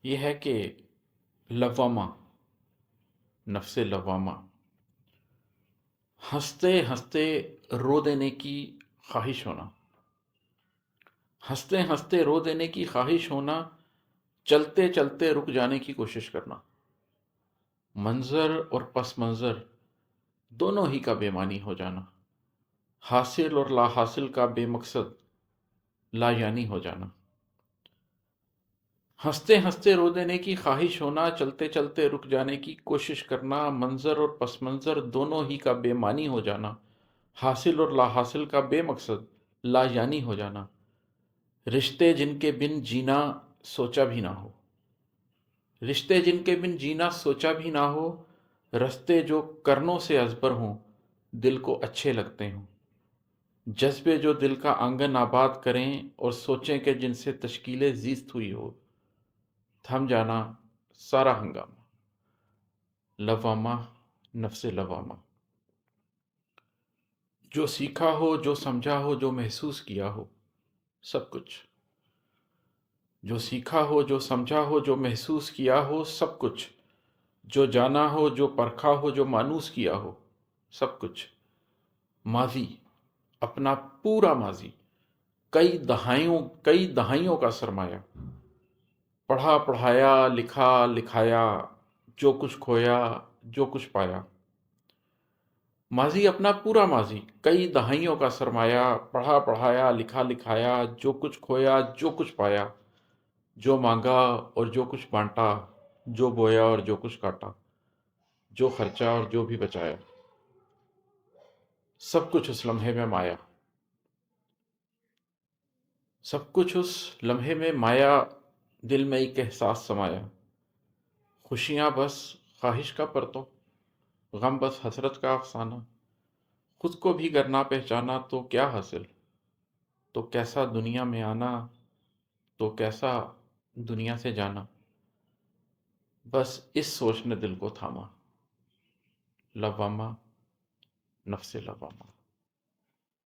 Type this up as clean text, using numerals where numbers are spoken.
یہ ہے کہ لوامہ، نفس لوامہ، ہنستے ہنستے رو دینے کی خواہش ہونا، ہنستے ہنستے رو دینے کی خواہش ہونا، چلتے چلتے رک جانے کی کوشش کرنا، منظر اور پس منظر دونوں ہی کا بے معنی ہو جانا، حاصل اور لا حاصل کا بے مقصد لا یعنی ہو جانا، ہنستے ہنستے رو دینے کی خواہش ہونا، چلتے چلتے رک جانے کی کوشش کرنا، منظر اور پس منظر دونوں ہی کا بے معنی ہو جانا، حاصل اور لا حاصل کا بے مقصد لا یعنی ہو جانا، رشتے جن کے بن جینا سوچا بھی نہ ہو، رشتے جن کے بن جینا سوچا بھی نہ ہو، رستے جو کرنوں سے ازبر ہوں دل کو اچھے لگتے ہوں، جذبے جو دل کا آنگن آباد کریں اور سوچیں کہ جن سے تشکیل زیست ہوئی ہو، تھم جانا سارا ہنگامہ، لوامہ، نفس لوامہ، جو سیکھا ہو، جو سمجھا ہو، جو محسوس کیا ہو، سب کچھ، جو سیکھا ہو، جو سمجھا ہو، جو محسوس کیا ہو، سب کچھ، جو جانا ہو، جو پرکھا ہو، جو مانوس کیا ہو، سب کچھ، ماضی، اپنا پورا ماضی، کئی دہائیوں کا سرمایہ، پڑھا پڑھایا، لکھا لکھایا، جو کچھ کھویا، جو کچھ پایا، ماضی، اپنا پورا ماضی، کئی دہائیوں کا سرمایہ، پڑھا پڑھایا، لکھا لکھایا، جو کچھ کھویا، جو کچھ پایا، جو مانگا اور جو کچھ بانٹا، جو بویا اور جو کچھ کاٹا، جو خرچا اور جو بھی بچایا، سب کچھ اس لمحے میں مایا، سب کچھ اس لمحے میں مایا، دل میں ایک احساس سمایا، خوشیاں بس خواہش کا پرتو، غم بس حسرت کا افسانہ، خود کو بھی گر نہ پہچانا تو کیا حاصل، تو کیسا دنیا میں آنا، تو کیسا دنیا سے جانا، بس اس سوچ نے دل کو تھاما، لوامہ، نفس لوامہ۔